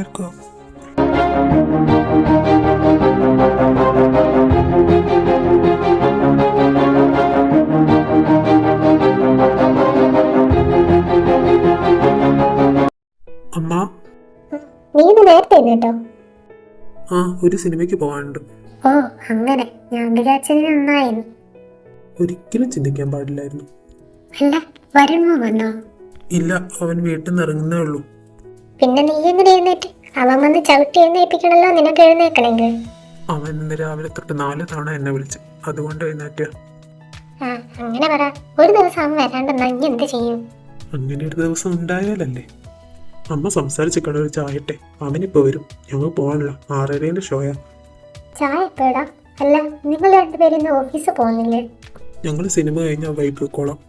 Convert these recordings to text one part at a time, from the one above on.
എല്ലാവർക്കും. അമ്മ, നീ ഇന്ന് നേരത്തെ കേട്ടോ? ആ ഒരു സിനിമയ്ക്ക് പോകാനുണ്ട്. ഓ അങ്ങനെ, ഞാൻ വിചാരിച്ചത് നന്നായിരുന്നു. ഒരിക്കലും ചിന്തിക്കാൻ പാടില്ലായിരുന്നു. അല്ല, വരുമോ വന്നോ? ഇല്ല, അവൻ വീട്ടിൽ നിന്ന് ഇറങ്ങുന്നേ ഉള്ളൂ. പിന്നെ നീ എങ്ങനെ എഴുന്നേറ്റ്? അവൻ വന്ന് ചവിട്ടി എഴുന്നേൽപ്പിക്കണല്ലോ നിനക്ക് എഴുന്നേക്കണെങ്കിൽ. അവൻ ഇന്ന് രാവിലെ തൊട്ട് 4 തവണ എന്നെ വിളിച്ചു, അതുകൊണ്ട് എഴുന്നേറ്റ. ആ അങ്ങനെ പറ. ഒരു ദിവസം അവൻ വരാണ്ടെന്നാ ഇനി എന്ത് ചെയ്യും? അങ്ങനെ ഒരു ദിവസം ഉണ്ടായാലല്ലേ. അമ്മ സംസാരിച്ച് ഒരു ചായട്ടെ. അവനിപ്പോ വരും. ഞങ്ങൾ പോകാനുള്ള 6:30 ഷോയാ. ചായ എപ്പോഴാ? അല്ല, നിങ്ങൾ രണ്ടുപേരും ഇന്ന് ഓഫീസിൽ പോകുന്നില്ലേ? ഞങ്ങൾ സിനിമ കഴിഞ്ഞാൽ വൈകി പോയിക്കോളാം.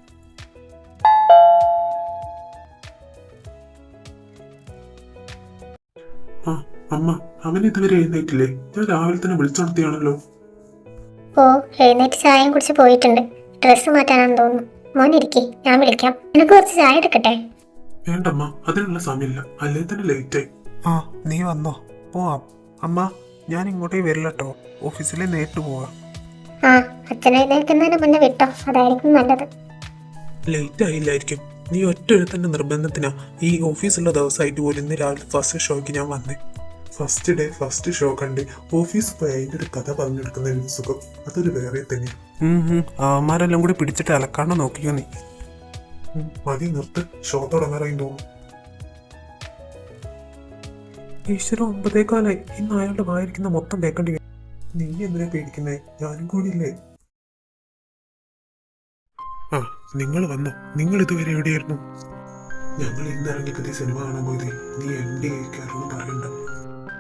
ആ അമ്മ, അവൻ ഇതുവരെ എഴുന്നേറ്റില്ലേ? ഞാൻ രാവിലെ തന്നെ വിളിച്ചുണർത്തിയാണല്ലോ. ഓ, എഴുന്നേറ്റ് ചായയും കുടിച്ച് പോയിട്ടുണ്ട്. ഡ്രസ്സ് മാറ്റാനാണെന്ന് തോന്നുന്നു. മോനിരിക്കെ, ഞാൻ വിളിക്കാം. നിനക്ക് കുറച്ച് ചായ എടുക്കട്ടെ? വേണ്ടമ്മ, അതിനുള്ള സമയമില്ല. അല്ലേ തന്നെ ലേറ്റായി. ആ നീ വന്നോ? പോവാം. അമ്മ, ഞാൻ ഇങ്ങോട്ടേ വരില്ല കേട്ടോ. ഓഫീസിലെ നേരിട്ട് പോവാം. ആ, അച്ഛൻ എഴുന്നേൽക്കുന്നതിന് മുന്നേ വിട്ടോ, അതായിരിക്കും നല്ലത്. ലേറ്റ് ആയില്ലായിരിക്കും. നീ ഒറ്റ എഴുത്തന്റെ നിർബന്ധത്തിനാ ഈ ഓഫീസുള്ള ദിവസമായിട്ട് പോലും ഇന്ന് രാവിലെ ഫസ്റ്റ് ഷോയ്ക്ക് ഞാൻ വന്നേ. ഫസ്റ്റ് ഡേ ഫസ്റ്റ് ഷോ കണ്ട് ഓഫീസ് പോയി അതിൻ്റെ ഒരു കഥ പറഞ്ഞെടുക്കുന്ന ഒരു സുഖം അതൊരു വേറെ തന്നെയാണ്. അവന്മാരെല്ലാം കൂടി പിടിച്ചിട്ട് അലക്കാണ്ട് നോക്കിയോ നീ. മതി, നിർത്ത്. ഷോ തുടങ്ങാറായി തോന്നുന്നു. ഈശ്വര, 9:15. ഇന്ന് അയാളുടെ വായിരിക്കുന്ന മൊത്തം കേൾക്കേണ്ടി വരും. നീ എന്തിനാ പേടിക്കുന്നേ? ഞാനും കൂടി ഇല്ലേ? ആ നിങ്ങൾ വന്നോ? നിങ്ങൾ ഇതുവരെ എവിടെയായിരുന്നു? ഞങ്ങൾ ഇന്ന് ഇറങ്ങി പുതിയ സിനിമ കാണാൻ പോയത്. നീ MD കേൾക്കാറോന്ന് പറയണ്ട.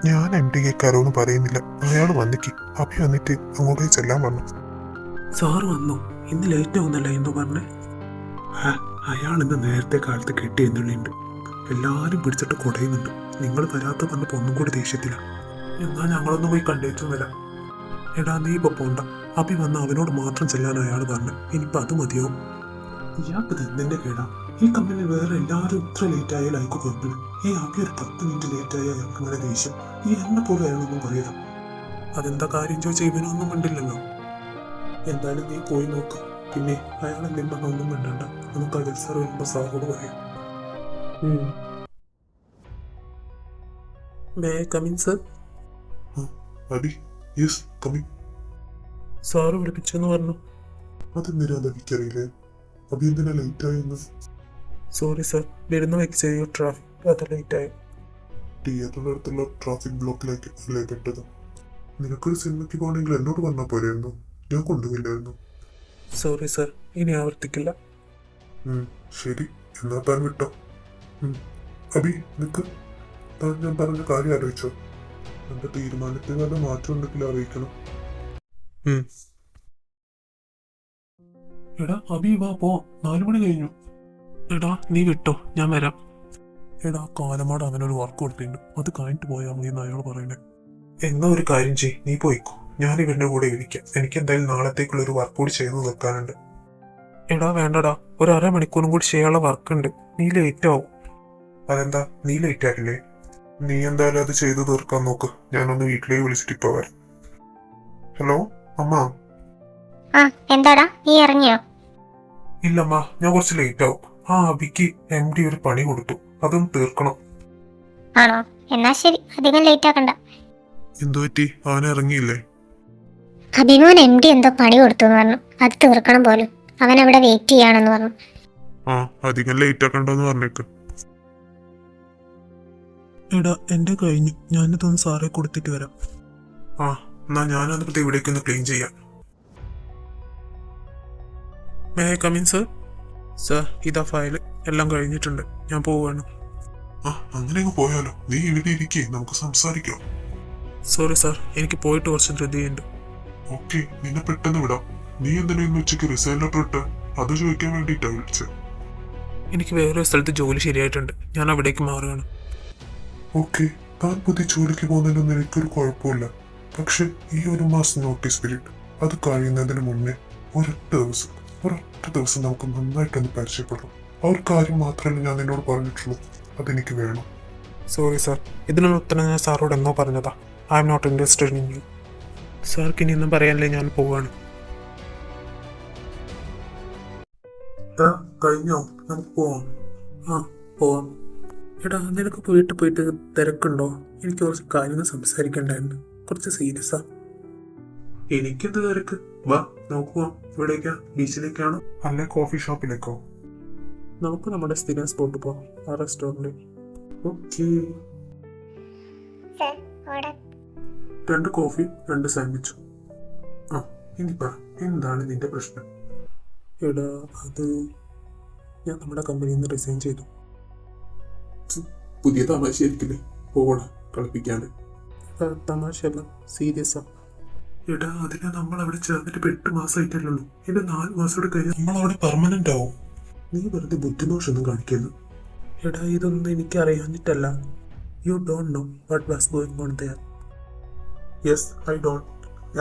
ഞാൻ MD കേൾക്കാറോന്ന് പറയുന്നില്ല. അയാൾ വന്നിക്ക്. അഭി വന്നിട്ട് അങ്ങോട്ടേ ചെല്ലാൻ പറഞ്ഞു. സാറ് വന്നോ? ഇന്ന് ലേറ്റ് ആവുന്നല്ല എന്തോ പറഞ്ഞേ? അയാൾ ഇന്ന് നേരത്തെ കാലത്ത് കെട്ടി എന്നുള്ളുണ്ട്. എല്ലാരും പിടിച്ചിട്ട് കുടയുന്നുണ്ട്. നിങ്ങൾ വരാത്ത പറഞ്ഞപ്പോൾ ഒന്നും കൂടി ദേഷ്യത്തില്ല. എന്നാൽ ഞങ്ങളൊന്നും പോയി കണ്ടേറ്റുന്നില്ല. എടാ നീ ഇപ്പൊ പോണ്ട. അഭി വന്ന് അവനോട് മാത്രം ചെല്ലാൻ അയാൾ പറഞ്ഞു. ഇനിയിപ്പോൾ അത് മതിയാവും. ഇയാൾക്ക് എന്തിന്റെ കേടാ? ഈ കമ്പനിയിൽ വേറെ എല്ലാവരും ഇത്ര ലേറ്റ് ആയാൽ അയാൾക്ക് കുഴപ്പമില്ല. ഈ അഭി ഒരു 10 മിനിറ്റ് ലേറ്റ് ആയ അയാൾക്ക് അങ്ങനെ ദേഷ്യം. ഈ എന്നെ പോലും അയാളൊന്നും പറയരുത്. അതെന്താ കാര്യം ചോദിച്ചാൽ ഇവനൊന്നും കണ്ടില്ലല്ലോ. എന്തായാലും നീ പോയി നോക്ക്. പിന്നെ അയാൾ എന്തെങ്കിലും പറഞ്ഞൊന്നും വേണ്ടണ്ട. നമുക്ക് അഖിൽ സാർ വരുമ്പോൾ സാറോട് പറയാം. May I come in sir? Abi, yes coming. Sir വിളിപ്പിച്ചെന്ന് പറഞ്ഞു. അതെന്തിനാ എനിക്കറിയില്ലേ. അബി എന്തിനാ ലേറ്റ് ആയെന്ന്? സോറി സർ, വരുന്ന വഴിക്ക് ചെറിയ ട്രാഫിക്, അത് ലേറ്റായി. തിയേറ്ററിന്റെ അടുത്തുള്ള ട്രാഫിക് ബ്ലോക്കിലേക്ക് അല്ലേ പെട്ടത്? നിനക്കൊരു സിനിമയ്ക്ക് പോകണമെങ്കിൽ എന്നോട് പറഞ്ഞാൽ പോരായിരുന്നു. ഞാൻ കൊണ്ടുപോയില്ലായിരുന്നു. സോറി സർ, ഇനി ആവർത്തിക്കില്ല. ശരി, എന്നാ താൻ വിട്ടോ. അബി നിക്ക്. താൻ ഞാൻ പറഞ്ഞ കാര്യം ആലോചിച്ചോ? എന്റെ തീരുമാനത്തിൽ വല്ല മാറ്റം ഉണ്ടെങ്കിൽ അറിയിക്കണം. എടാ അബി വാ, പോ. 4 മണി കഴിഞ്ഞു. എടാ നീ വിട്ടോ, ഞാൻ വരാം. എടാ കാലമാട് അവനൊരു വർക്ക് കൊടുത്തിട്ടുണ്ട്. അത് കഴിഞ്ഞിട്ട് പോയാൽ മതി എന്ന് അയാൾ പറയണേ. എന്നാ ഒരു കാര്യം ചെയ്യ്, നീ പോയിക്കോ. ഞാൻ ഇവന്റെ കൂടെ ഇരിക്കാം. എനിക്ക് എന്തായാലും നാളത്തേക്കുള്ള ഒരു വർക്ക് കൂടി ചെയ്ത് വെക്കാനുണ്ട്. എടാ വേണ്ടടാ, ഒരു 1/2 മണിക്കൂറും കൂടി ചെയ്യാനുള്ള വർക്ക് ഉണ്ട്. നീ ലേറ്റ് ആവും. അതെന്താ നീ ലേറ്റ് ആക്കില്ലേ? നീ എന്തായാലും അത് ചെയ്തു തീർക്കാൻ നോക്ക്. ഞാനൊന്ന് വീട്ടിലേക്ക് വിളിച്ചിട്ട് ഇപ്പൊ വരാം. ഹലോ അമ്മ. ആ എന്താടാ, നീ ഇറങ്ങിയോ? ഇല്ലമ്മ, ഞാൻ കുറച്ച് ലേറ്റ് ആവും. ആ അബിക്ക് MD ഒരു പണി കൊടുത്തു, അതൊന്ന് തീർക്കണം. ആണോ? എന്നാ ശരി, അധികം ലേറ്റ് ആക്കണ്ട. എന്തു പറ്റി? അവൻ ഇറങ്ങിയില്ലേ? അഭിമോൻ MD എന്തോ പണി കൊടുത്തു എന്ന് പറഞ്ഞു. അത് തീർക്കണം പോലും. അവൻ അവിടെ വെയിറ്റ് ചെയ്യാണെന്ന് പറഞ്ഞു. ആ അധികം ലേറ്റ് ആക്കണ്ടെന്ന് പറഞ്ഞേക്ക്. എടാ എന്റെ കഴിഞ്ഞു. ഞാനിതൊന്ന് സാറെ കൊടുത്തിട്ട് വരാം. ആ എന്നാ ഞാനത് ഇവിടേക്ക് ഒന്ന് ക്ലീൻ ചെയ്യാം. May I come in sir? Sir, ഇതാ ഫയല്. എല്ലാം കഴിഞ്ഞിട്ടുണ്ട്. ഞാൻ പോവുകയാണ്. ആ അങ്ങനെ അങ്ങ് പോയാലോ? നീ ഇവിടെ ഇരിക്കേ, നമുക്ക് സംസാരിക്കാം. സോറി സാർ, എനിക്ക് പോയിട്ട് കുറച്ച് ധൃതിയുണ്ട്. ഓക്കെ, നിന്നെ പെട്ടെന്ന് വിടാം. നീ എന്തിനാ ഇന്ന് ഉച്ചയ്ക്ക് റിസൈൻ ലെറ്റർ ഇട്ട്? അത് ചോദിക്കാൻ വേണ്ടിയിട്ടാ വിളിച്ചത്. എനിക്ക് വേറൊരു സ്ഥലത്ത് ജോലി ശരിയായിട്ടുണ്ട്. ഞാൻ അവിടേക്ക് മാറുകയാണ്. ഓക്കെ, താൻ പുതിയ ജോലിക്ക് പോകുന്നതിനൊന്നും എനിക്കൊരു കുഴപ്പമില്ല. പക്ഷെ ഈ 1 മാസം നോട്ടീസ് പീരീഡ് അത് കഴിയുന്നതിന് മുന്നേ ഒരൊറ്റ ദിവസം നമുക്ക് നന്നായിട്ടൊന്ന് പരിചയപ്പെടാം. ആ ഒരു കാര്യം മാത്രമല്ല ഞാൻ നിന്നോട് പറഞ്ഞിട്ടുള്ളൂ. അതെനിക്ക് വേണം. സോറി സാർ, ഇതിനുള്ള ഉത്തരം ഞാൻ സാറോട് എന്നോ പറഞ്ഞതാ. I am not interested in you. സാർക്ക് ഇനി ഒന്നും പറയാനല്ലേ, ഞാൻ പോവാണ്. കഴിഞ്ഞോ? നമുക്ക് പോവാം. ആ പോവാം. എടാ നിനക്ക് പോയിട്ട് തിരക്കുണ്ടോ? എനിക്ക് കുറച്ച് കാര്യങ്ങൾ സംസാരിക്കണ്ടായിരുന്നു. കുറച്ച് സീരിയസാ. എനിക്കെന്ത് തിരക്ക്? വാ നോക്കുക. ഇവിടേക്കാ? ബീച്ചിലേക്കാണോ അല്ലെ കോഫി ഷോപ്പിലേക്കോ? നമുക്ക് നമ്മുടെ സ്ഥിരം സ്പോട്ട് പോവാം, ആ restaurant. Okay. Sir order. 2 coffee 2 സാൻഡ്വിച്ചും. ആ ഇനി പറ, എന്താണ് നിന്റെ പ്രശ്നം? എടാ അത് ഞാൻ നമ്മുടെ കമ്പനിയിൽ നിന്ന് റിസൈൻ ചെയ്തു. പുതിയ തമാശയായിരിക്കില്ലേ? പോകണ കളിപ്പിക്കാണ്ട്. തമാശയല്ല, സീരിയസാ. എടാ അതിന് നമ്മൾ അവിടെ ചേർന്നിട്ട് 8 മാസമായിട്ടല്ലോ. എന്റെ 4 മാസത്തോടെ കഴിഞ്ഞാൽ നമ്മളവിടെ പെർമനന്റ് ആവും. നീ വെറുതെ ബുദ്ധിദോഷമൊന്നും കാണിക്കരുത്. എടാ ഇതൊന്നും എനിക്ക് അറിയാഞ്ഞിട്ടല്ല. You don't know what was going on there. Yes I don't.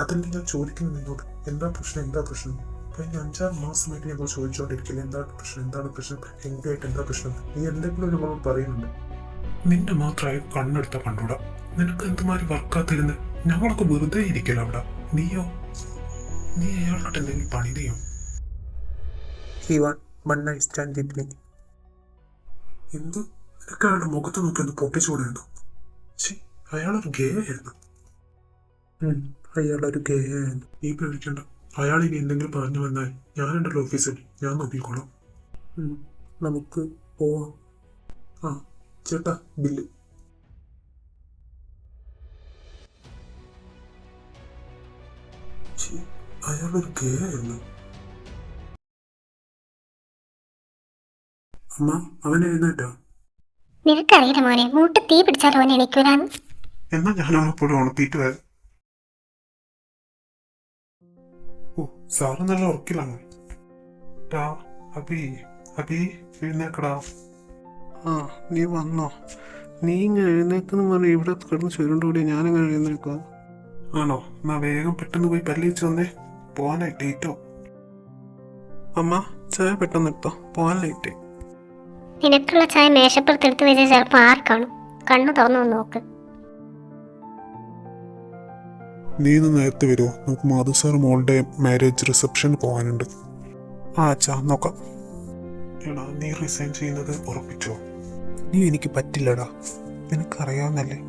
അതല്ലേ ഞാൻ ചോദിക്കുന്നത് നിന്നോട്. എന്താ പ്രശ്നം? കഴിഞ്ഞ 5-6 മാസമായിട്ട് ഞങ്ങൾ ചോദിച്ചോണ്ടിരിക്കില്ല എന്താണ് പ്രശ്നം, എങ്കായിട്ട് എന്താ പ്രശ്നം. നീ എന്തെങ്കിലും ഒരു നമ്മൾ പറയുന്നുണ്ട്. നിന്റെ മാത്രമായി കണ്ണെടുത്ത കണ്ടൂടാ. നിനക്ക് എന്തുമാതിരി വർക്കാത്തിരുന്ന് ഞങ്ങളൊക്കെ വെറുതെ ഇരിക്കല അവിടെ. നീ അയാളോട്ട് എന്തെങ്കിലും പണി ചെയ്യും. എന്ത്? നിനക്ക് അയാളുടെ മുഖത്ത് നോക്കി ഒന്ന് പൊട്ടിച്ചൂടായിരുന്നു. അയാളൊരു ഗേ ആയിരുന്നു. നീ പേടിക്കണ്ട. അയാൾ ഇനി എന്തെങ്കിലും പറഞ്ഞു വന്നാൽ ഞാനുണ്ടല്ലോ ഓഫീസിൽ, ഞാൻ നോക്കിക്കോളാം. നമുക്ക് പോവാം. ആ ചേട്ടാ ബില്ല്. അയാളൊരു ഗേ ആയിരുന്നു. അമ്മ അവൻ എഴുന്നേറ്റോ? നിനക്കറിയില്ല മോനെ, മൂട്ട് തീ പിടിച്ചാൽ അവൻ എണീക്കൂലാന്ന്. എന്നാ ഞാൻ അവനെപ്പോഴും ഉണർത്തിയിട്ട് വരാം. ഓ സാറ് നല്ല ഉറക്കിലാണ്. അബി എഴുന്നേക്കടാ. ആ നീ വന്നോ? നീ ഇങ്ങനെ എഴുന്നേക്കെന്ന് പറഞ്ഞ് ഇവിടെ കിടന്ന് ചുരുണ്ടുകൂടി ഞാനിങ്ങനെ എഴുന്നേക്കുക. ആണോ? എന്നാ വേഗം പെട്ടെന്ന് പോയി പല്ലിച്ച് വന്നേ, പോവാനായി ലേറ്റോ. അമ്മ ചായ പെട്ടെന്ന് എടുത്തോ, പോകാൻ ലേറ്റ്. നിനക്കുള്ള ചായ മേശപ്പുറത്തെടുത്ത് വെച്ചാൽ ചിലപ്പോൾ ആർക്കാണും. കണ്ണു തുറന്നു നോക്ക്. നീ ഇന്ന് നേരത്തെ വരുമോ? നമുക്ക് മാധു സാർ മോളുടെ മാരേജ് റിസപ്ഷന് പോകാനുണ്ട്. ആ അച്ഛാ നോക്കാം. എടാ നീ റിസൈൻ ചെയ്യുന്നത് ഉറപ്പിച്ചോ? നീ എനിക്ക് പറ്റില്ലടാ, നിനക്കറിയാവുന്നല്ലേ.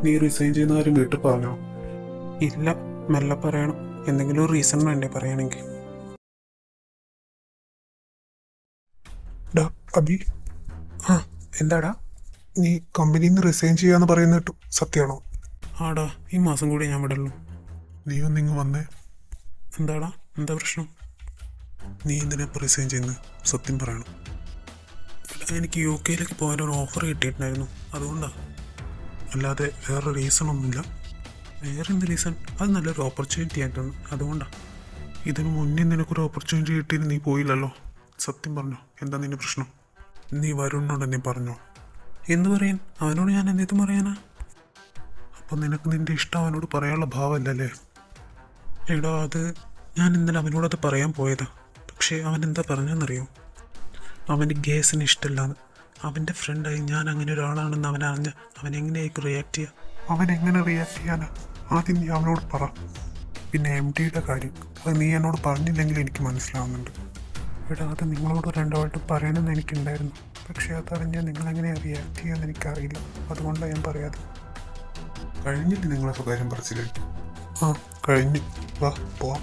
നീ റിസൈൻ ചെയ്യുന്ന കാര്യം വീട്ടിൽ പറഞ്ഞോ? ഇല്ല, മെല്ലെ പറയണം. എന്തെങ്കിലും ഒരു റീസൺ വേണ്ടേ പറയണമെങ്കിൽ. അബി ആ എന്താടാ? നീ കമ്പനിയിൽ നിന്ന് റിസൈൻ ചെയ്യാന്ന് പറയുന്ന കേട്ടു, സത്യമാണോ? ആടാ ഈ മാസം കൂടി ഞാൻ വിടുള്ളൂ. നീ ഒന്നിങ്ങ് വന്നേ. എന്താടാ, എന്താ പ്രശ്നം? നീ എന്തിനാ ഇപ്പോൾ റിസൈൻ ചെയ്യുന്നത്? സത്യം പറയണം. എനിക്ക് UK പോകാനൊരു ഓഫർ കിട്ടിയിട്ടുണ്ടായിരുന്നു, അതുകൊണ്ടാണ്. അല്ലാതെ വേറെ റീസൺ ഒന്നുമില്ല? വേറെ എന്ത് റീസൺ? അത് നല്ലൊരു ഓപ്പർച്യൂണിറ്റി ആയിട്ടാണ്, അതുകൊണ്ടാണ്. ഇതിനു മുന്നേ നിനക്കൊരു ഓപ്പർച്യൂണിറ്റി കിട്ടിയിട്ട് നീ പോയില്ലല്ലോ. സത്യം പറഞ്ഞോ, എന്താ നിന്റെ പ്രശ്നം? നീ വരുണിനോട് നീ പറഞ്ഞോ? എന്തു പറയാൻ? അവനോട് ഞാൻ എന്തെങ്കിലും പറയാനാ? അപ്പം നിനക്ക് നിന്റെ ഇഷ്ടം അവനോട് പറയാനുള്ള ഭാവമല്ലല്ലേ? എടാ അത് ഞാൻ ഇന്നലെ അവനോടത് പറയാൻ പോയതാ. പക്ഷേ അവൻ എന്താ പറഞ്ഞെന്നറിയോ? അവൻ്റെ ഗേസിന് ഇഷ്ടമല്ലാന്ന്. അവൻ്റെ ഫ്രണ്ടായി ഞാൻ അങ്ങനെ ഒരാളാണെന്ന് അവൻ അറിഞ്ഞ അവൻ എങ്ങനെയായിരിക്കും റിയാക്ട് ചെയ്യുക? അവൻ എങ്ങനെ റിയാക്ട് ചെയ്യാനാ? ആദ്യം നീ അവനോട് പറ. പിന്നെ MDയുടെ കാര്യം അത് നീ എന്നോട് പറഞ്ഞില്ലെങ്കിൽ എനിക്ക് മനസ്സിലാവുന്നുണ്ട്. എടാ അത് നിങ്ങളോട് രണ്ടുമായിട്ട് പറയണമെന്ന് എനിക്കുണ്ടായിരുന്നു. പക്ഷേ അതറിഞ്ഞാൽ നിങ്ങളെങ്ങനെ റിയാക്ട് ചെയ്യാന്ന് എനിക്കറിയില്ല. അതുകൊണ്ടാണ് ഞാൻ പറയാതെ. കഴിഞ്ഞില്ലേ നിങ്ങളെ സ്വകാര്യം പറച്ചില്ലേ? ആ കഴിഞ്ഞു. വാ പോവാം.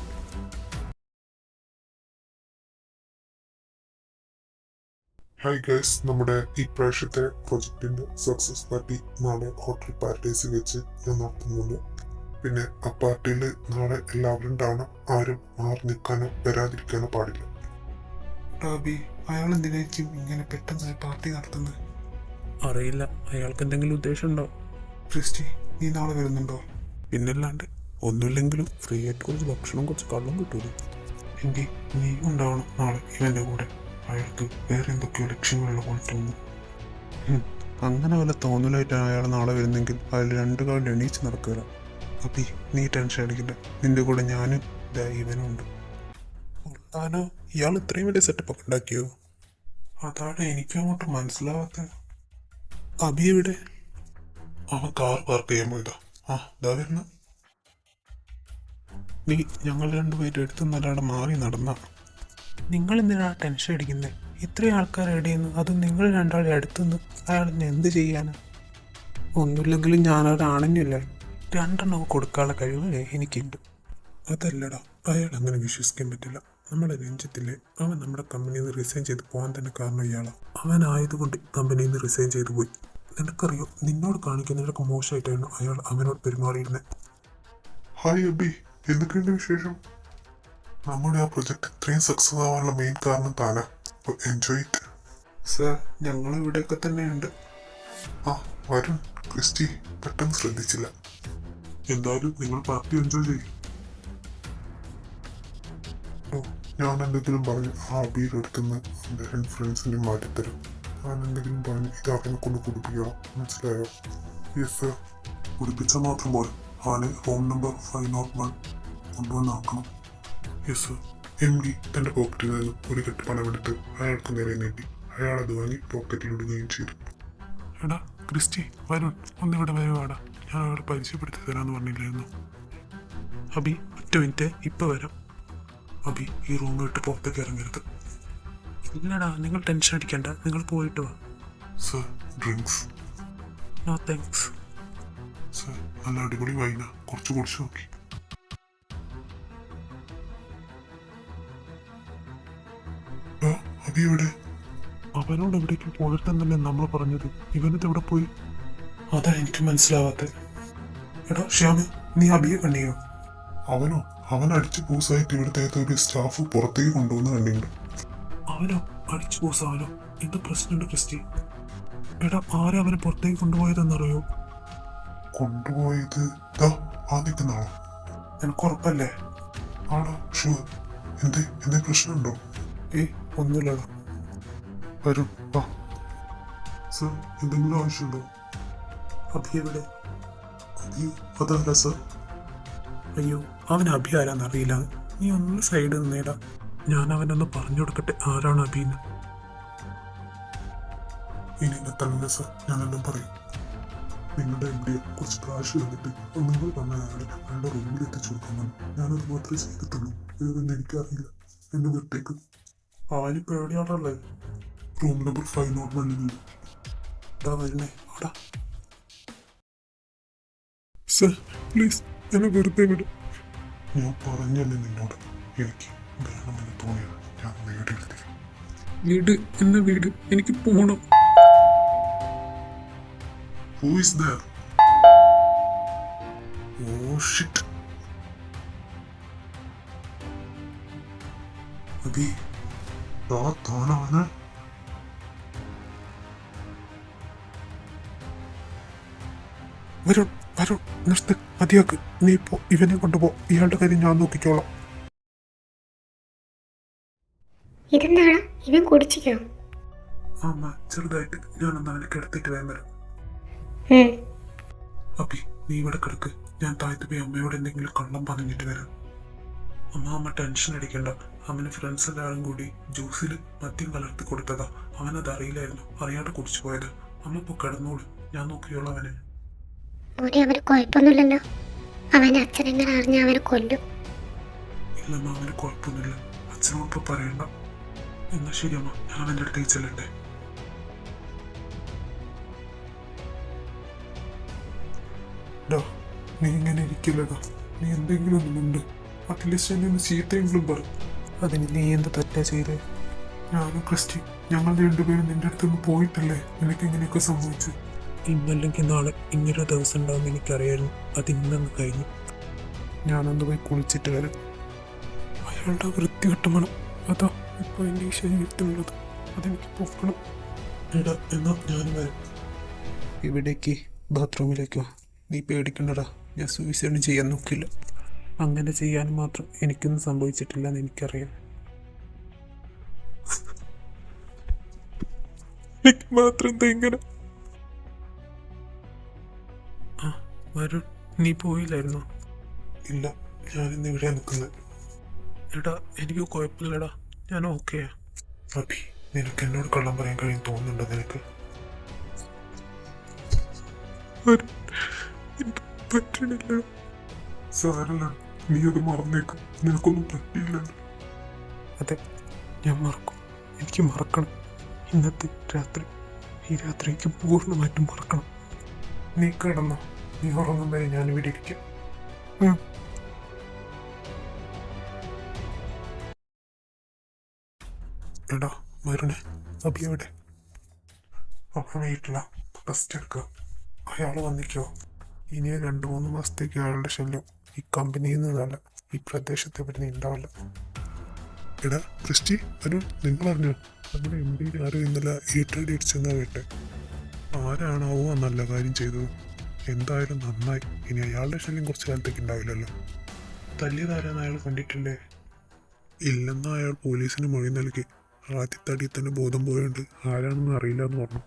ഹായ് ഗൈസ്, നമ്മുടെ ഈ പ്രാവശ്യത്തെ പ്രൊജക്ടിന്റെ സക്സസ് പാർട്ടി നാളെ ഹോട്ടൽ പാരഡൈസിൽ വെച്ച് ഞാൻ നടത്തുന്നുണ്ട്. പിന്നെ ആ പാർട്ടിയിൽ നാളെ എല്ലാവരും ഉണ്ടാവണം. ആരും മാറി നിൽക്കാനോ വരാതിരിക്കാനോ പാടില്ല. അയാൾ എന്തിനായിരിക്കും ഇങ്ങനെ പെട്ടെന്ന് പാർട്ടി നടത്തുന്നത്? അറിയില്ല, അയാൾക്ക് എന്തെങ്കിലും ഉദ്ദേശം ഉണ്ടോ? ക്രിസ്റ്റി നീ നാളെ വരുന്നുണ്ടോ? പിന്നല്ലാണ്ട്, ഒന്നുമില്ലെങ്കിലും ഫ്രീ ആയിട്ട് കുറച്ച് ഭക്ഷണം കുറച്ച് കള്ളം കിട്ടൂലേ. എങ്കിൽ നീ ഉണ്ടാവണം നാളെ ഇവൻ്റെ കൂടെ. അയാൾക്ക് വേറെ എന്തൊക്കെയോ ലക്ഷ്യങ്ങളുള്ള പോലെ തോന്നുന്നു. അങ്ങനെ വല്ല തോന്നലായിട്ടാണ് അയാൾ നാളെ വരുന്നെങ്കിൽ അതിൽ 2 കാലിൽ എണീച്ച് നടക്കുക. അപ്പി നീ ടെൻഷൻ അടിക്കണ്ട, നിന്റെ കൂടെ ഞാനും ഇവനും ഉണ്ട്. ഉള്ളാനോ? ഇയാൾ ഇത്രയും വലിയ സെറ്റപ്പ് ഒക്കെ ഉണ്ടാക്കിയോ? അതാണ് എനിക്കും അങ്ങോട്ട് മനസ്സിലാവാത്തത്. അബി എവിടെ? അവൻ കാർ പാർക്ക് ചെയ്യാൻ പോയതാ. ആ ഇതാ വരുന്ന. നീ ഞങ്ങൾ രണ്ടുപേരും എടുത്ത് നല്ലാടെ മാറി നടന്ന. നിങ്ങൾ എന്തിനാണ് ടെൻഷൻ അടിക്കുന്നത്? ഇത്രയും ആൾക്കാർ എവിടെയെന്ന്, അതും നിങ്ങൾ രണ്ടാളെ അടുത്തുനിന്ന് അയാളിനെ എന്ത് ചെയ്യാനാ? ഒന്നുമില്ലെങ്കിലും ഞാനൊരാണെന്നില്ല, രണ്ടെണ്ണം കൊടുക്കാനുള്ള കഴിവ് എനിക്കുണ്ട്. അതല്ലടാ, അയാൾ അങ്ങനെ വിശ്വസിക്കാൻ പറ്റില്ല. നമ്മുടെ രഞ്ജിത്തില്ലേ, അവൻ നമ്മുടെ കമ്പനിയിൽ നിന്ന് റിസൈൻ ചെയ്ത് പോകാൻ തന്നെ കാരണം ഇയാളാ. അവനായതുകൊണ്ട് കമ്പനിയിൽ നിന്ന് റിസൈൻ ചെയ്തു പോയി. നിനക്കറിയോ, നിന്നോട് കാണിക്കുന്നതിനൊക്കെ മോശമായിട്ടായിരുന്നു അയാൾ അവനോട് പെരുമാറിയിരുന്നത്. ഹായ് അബി, എന്തൊക്കെയുണ്ട് വിശേഷം? നമ്മുടെ ആ പ്രൊജക്ട് ഇത്രയും സക്സസ് ആവാനുള്ള മെയിൻ കാരണം താനാ. Enjoy it. സർ, ഞങ്ങൾ ഇവിടെയൊക്കെ തന്നെയുണ്ട്. ആ വരുൺ, ക്രിസ്റ്റി പെട്ടെന്ന് ശ്രദ്ധിച്ചില്ല. എന്തായാലും നിങ്ങൾ പാർട്ടി എൻജോയ് ചെയ്യും. ഓ, ഞാൻ എന്തെങ്കിലും പറഞ്ഞ് ആ അബിയുടെ അടുത്തുനിന്ന് എൻ്റെ ഫ്രണ്ട്സിനെ മാറ്റിത്തരും. ഞാൻ എന്തെങ്കിലും പറഞ്ഞ് ഇത് അവനെ കൊണ്ട് കുടിപ്പിക്കണം, മനസ്സിലായോ? Yes sir. കുടിപ്പിച്ചാൽ മാത്രം പോലെ അവനെ റൂം നമ്പർ 501 കൊണ്ടുവന്നാക്കണം. Yes sir. എം ഡി തൻ്റെ പോക്കറ്റിൽ നിന്ന് ഒരു കെട്ട് പണമെടുത്ത് അയാൾക്ക് നേരെ നീട്ടി. അയാൾ അത് വാങ്ങി പോക്കറ്റിലിടുകയും ചെയ്തു. എടാ ക്രിസ്റ്റി, വരുൺ ഒന്നിവിടെ വരുവാടാ. ഞാൻ അവിടെ പരിചയപ്പെടുത്തി തരാമെന്ന് പറഞ്ഞില്ലായിരുന്നു. അബി, ഒറ്റ മിനിറ്റ്, ഇപ്പം വരാം. അബി, ഈ റൂം വിട്ട് പുറത്തേക്ക് ഇറങ്ങരുത്. ഇല്ലടാ, നിങ്ങൾ ടെൻഷൻ അടിക്കണ്ട, നിങ്ങൾ പോയിട്ട് വാ. Sir, drinks. No thanks. Sir, നല്ല അടിപൊളി വൈന, കുറച്ച് കുടിച്ചു നോക്കി. അബി എവിടെ? അവനോട് എവിടേക്ക് പോയിട്ടെന്നല്ലേ നമ്മൾ പറഞ്ഞത്. ഇവനത് എവിടെ പോയി? അതാ എനിക്ക് മനസ്സിലാവാത്തത്. എടാ ശ്യാമ്, നീ അബിയെ കണ്ടിയോ? അവനോ? അവൻ അടിച്ചു പൂസായിട്ട് ഇവിടുത്തെ ഒരു സ്റ്റാഫ് പുറത്തേക്ക് കൊണ്ടുവന്ന് കണ്ടിട്ടുണ്ട്. അവനോ? അടിച്ചു പൂസാവനോ? എന്ത് പ്രശ്നമുണ്ട് ക്രിസ്റ്റി? എടാ, ആരാ അവനെ പുറത്തേക്ക് കൊണ്ടുപോയതെന്നറിയോ? കൊണ്ടുപോയത് ആ നിൽക്കുന്നതാണോ? എനിക്ക് ഉറപ്പല്ലേ? ആണോ? ഷുവർ. എന്തേ പ്രശ്നമുണ്ടോ? ഒന്നുമില്ലടാ. വരും, വാ. സർ, എന്തെങ്കിലും ആവശ്യമുണ്ടോ? അബി എവിടെ? അബി അതല്ല സർ. അയ്യോ, അവൻ അബി ആരാന്നറിയില്ല. നീ ഒന്ന് സൈഡ് നിന്നേടാ, ഞാൻ അവനൊന്ന് പറഞ്ഞു കൊടുക്കട്ടെ ആരാണ് അബിന്ന്. ഇനി എന്നെ തള്ളില്ല സർ, ഞാനെല്ലാം പറയും. നിങ്ങളുടെ എവിടെ കുറച്ച് കാശ് തന്നിട്ട് നിങ്ങൾ പറഞ്ഞ അയാളുടെ റൂമിൽ എത്തിച്ചു കൊടുക്കണം. ഞാനത് മാത്രമേ ചെയ്തിട്ടുള്ളൂ. ഇതൊന്നും എനിക്കറിയില്ല. എന്നെ വിട്ടേക്ക്. അവനിപ്പോ എവിടെയാണുള്ളത്? Room number 501. ഇതാ വരുന്നേ, അവിടെ. സർ പ്ലീസ്, എന്നെ വെറുതെ വിടും. ഞാൻ പറഞ്ഞല്ലേ നിന്നോട്, എനിക്ക് വേണമെന്ന് തോന്നിയത് ഞാൻ നേടിയെടുത്തില്ല. വീട് എന്ന വീട്, എനിക്ക് പോണം. Who is there? Oh shit. Abi, താനാണ്? വരും നിർത്ത്, മതിയാക്ക്. നീ ഇപ്പോ ഇവനെ കൊണ്ടുപോ, ഇയാളുടെ കാര്യം ഞാൻ നോക്കിക്കോളാം. ഇതെന്താടാ, ഇവൻ കുടിച്ചിക്കോ? അമ്മ ചെറുതായിട്ട്, ഞാനൊന്ന് അവനെ കിടത്തിട്ട് വേഗം വരാം. അബി, നീ ഇവിടെ കിടക്ക്. ഞാൻ താഴത്ത് പോയി അമ്മയോട് എന്തെങ്കിലും കള്ളം പറഞ്ഞിട്ട് വരാം. അമ്മ ടെൻഷൻ അടിക്കണ്ട. അവന് ഫ്രണ്ട്സ് എല്ലാവരും കൂടി ജ്യൂസിൽ മദ്യം കലർത്തി കൊടുത്തതാ. അവനത് അറിയില്ലായിരുന്നു, അറിയാണ്ട് കുടിച്ചു പോയത്. അമ്മ ഇപ്പോൾ കിടന്നോളൂ, ഞാൻ നോക്കിയോളൂ അവനെ. മോനെ, അവന് കുഴപ്പമൊന്നുമില്ലല്ലോ? അവൻ്റെ അച്ഛൻ എങ്ങനെ അറിഞ്ഞ അവനെ കൊല്ലും? ഇല്ലമ്മ, അവന് കുഴപ്പമൊന്നുമില്ല. അച്ഛനോട് ഇപ്പോൾ പറയണ്ട. എന്നാ ശരി അമ്മ, ഞാൻ അവൻ്റെ അടുത്തേക്ക് ചെല്ലണ്ടേ? നീ ഇങ്ങനെ ഇരിക്കില്ലടാ. നീ എന്തെങ്കിലും ഒന്നുമുണ്ട്. അറ്റ്ലീസ്റ്റ് എന്നെ ഒന്ന് ചീത്തയെങ്കിലും പറ. അതിന് നീ എന്ത് തെറ്റാ ചെയ്തേ? ഞാനും ക്രിസ്റ്റി, ഞങ്ങൾ രണ്ടുപേരും നിന്റെ അടുത്തൊന്ന് പോയിട്ടല്ലേ നിനക്ക് ഇങ്ങനെയൊക്കെ സംഭവിച്ചു. ഇന്നല്ലെങ്കിൽ നാളെ ഇങ്ങനൊരു ദിവസം ഉണ്ടാവും എനിക്കറിയായിരുന്നു. അത് ഇന്നങ്ങ് കഴിഞ്ഞു. ഞാനൊന്ന് പോയി കുളിച്ചിട്ട് വരാം. അയാളുടെ വൃത്തികെട്ട മണം അതാ ഇപ്പോൾ എൻ്റെ ഈ ശരീരത്തിനുള്ളത്. അതെനിക്ക് പോക്കണം. എടാ, എന്നാ ഞാനും വരാം. ഇവിടേക്ക് ബാത്റൂമിലേക്കോ? നീ പേടിക്കണ്ടടാ, ഞാൻ സൂയിസൈഡ് ചെയ്യാൻ നോക്കില്ല. അങ്ങനെ ചെയ്യാൻ മാത്രം എനിക്കൊന്നും സംഭവിച്ചിട്ടില്ല എന്ന് എനിക്കറിയാം. എനിക്ക് മാത്രം എന്താ ഇങ്ങനെ? ആ വരുൺ, നീ പോയില്ലായിരുന്നോ? ഇല്ല, ഞാനിന്ന് ഇവിടെ നിൽക്കുന്നത്. എടാ, എനിക്ക് കുഴപ്പമില്ലടാ, ഞാൻ ഓക്കെയാ. അബി, നിനക്ക് എന്നോട് കള്ളം പറയാൻ കഴിയും തോന്നുന്നുണ്ടോ നിനക്ക്? സാരല്ല, നീ അത് മറന്നേക്കും. നിനക്കൊന്നും പറ്റിയില്ലല്ലോ. അതെ, ഞാൻ മറക്കും. എനിക്ക് മറക്കണം. ഇന്നത്തെ രാത്രി, ഈ രാത്രി എനിക്ക് പൂർണ്ണമായിട്ടും മറക്കണം. നീ കിടന്നോ, നീ ഉറങ്ങും വരെ ഞാൻ ഇവിടെ ഇരിക്കാം. എടാ മരുണെ, അബി എവിടെ? അവൻ വീട്ടില റെസ്റ്റ് എടുക്കുക. അയാൾ വന്നിക്കോ. ഇനി 2-3 മാസത്തേക്ക് അയാളുടെ ശല്യം ഈ കമ്പനിയിൽ നിന്നല്ല, ഈ പ്രദേശത്തെ പറ്റി ഉണ്ടാവില്ല. എടാ ക്രിസ്റ്റി, അരുൺ, നിങ്ങൾ അറിഞ്ഞോ? നമ്മുടെ MD ആരോ ഇന്നലെ ഈട്ടടി അടിച്ചെന്നാ കേട്ടെ. ആരാണാവോ ആ നല്ല കാര്യം ചെയ്തത്? എന്തായാലും നന്നായി. ഇനി അയാളുടെ ശല്യം കുറച്ച് കാലത്തേക്ക് ഉണ്ടാവില്ലല്ലോ. തല്ലിയതാരാന്ന് അയാൾ കണ്ടിട്ടില്ലേ? ഇല്ലെന്നാ അയാൾ പോലീസിന് മൊഴി നൽകി. ആദ്യത്തടി തന്നെ ബോധം പോയുണ്ട്, ആരാണെന്ന് അറിയില്ല എന്ന് പറഞ്ഞു.